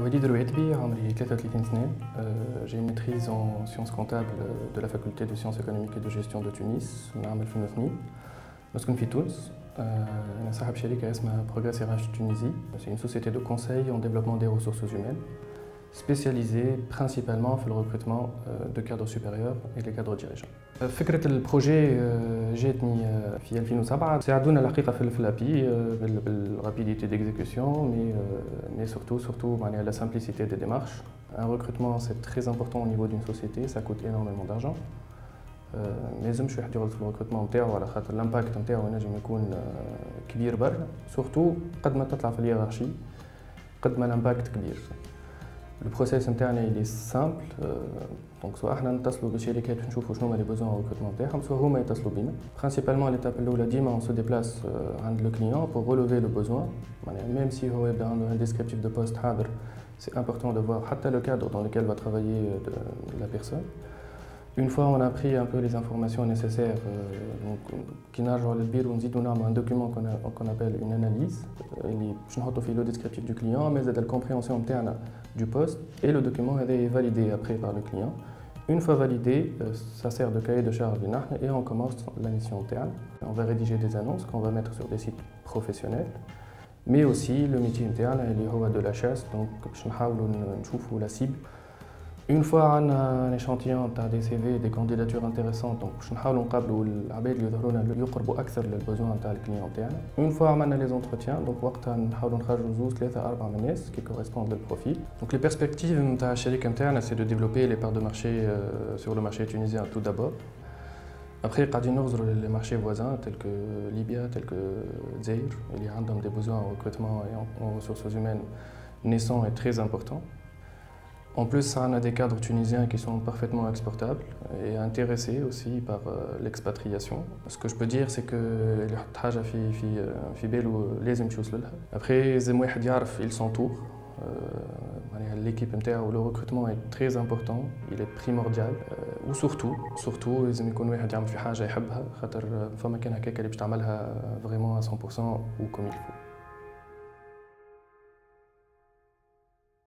وليد الرويتبي عمري 33 سنة. J'ai une maîtrise en sciences comptables de la faculté de sciences économiques et de gestion de Tunis من عام 2002. نسكن في تونس. أنا صاحب شركة اسمها Progress RH Tunisie. C'est une société de conseil en développement des ressources humaines spécialisée principalement في le recrutement de cadres supérieurs et les cadres dirigeants. فكرة البروجي جاتني في 2007 ساعدونا الحقيقة في الابي بالرابيديتي ديكزيكسيون mais surtout معناها la simplicité des démarches. Un recrutement c'est très important au niveau d'une société, ça coûte énormément d'argent. ما يلزمش واحد يغلط في الريكروتمون نتاعو على خاطر الامباكت نتاعو ينجم يكون كبير برشا سورتو قد ما تطلع في الهيرارشي قد ما الامباكت كبير. البروسيس نتاعنا اللي سامبل دونك سواء احنا نتصلوا بالشركات باش نشوفوا شنو هما لي بوزون ريكروتمون نتاعهم سواء هما يتصلوا بينا. برينسيبالمون ليتاب الاولى ديما اون سو ديبلاس عند لو كليون بور ريلوفي لو بوزون معناها ميم سي هو يبدا عنده ان ديسكريبتيف دو بوست حاضر سي امبورطون دو فوار حتى لو كادر dans lequel va travailler la personne. Une fois on a pris un peu les informations nécessaires, qui نرجعوا للبير ونزيدوا نعملوا un document qu'on appelle une analyse اللي باش نحطوا فيه le descriptif du client mais زاد la compréhension نتاعنا du poste et le document est validé après par le client. Une fois validé, ça sert de cahier de charge et on commence la mission interne. On va rédiger des annonces qu'on va mettre sur des sites professionnels, mais aussi le métier interne اللي هو de la chasse, donc باش نحاولوا نشوفوا la cible. Une fois on a un échantillon des CV, des candidatures intéressantes, donc باش نحاولوا نقابلوا العباد اللي يظهروا لنا يقربوا اكثر للبوزوان نتاع الكليون تاعنا. Une fois عملنا les entretiens, donc وقتها نحاولوا نخرجوا زوج ثلاثه اربعه من الناس qui correspondent للبروفيل. Donc les perspectives نتاع الشركه نتاعنا c'est de développer les parts de marché sur le marché tunisien tout d'abord. Après قاعدين نغزروا les marchés voisins tels que Libya, tels que Zaïre, اللي عندهم des besoins en recrutement et en ressources humaines naissants et très importants. En plus, on a des cadres tunisiens qui sont parfaitement exportables et intéressés aussi par l'expatriation. Ce que je peux dire, c'est que après, ils s'entourent. L'équipe interne, le recrutement est très important, il est primordial. Ou surtout, لازم يكون واحد يعمل في حاجة يحبها خاطر فما كان هكاك اللي باش تعملها vraiment à 100% ou comme il faut.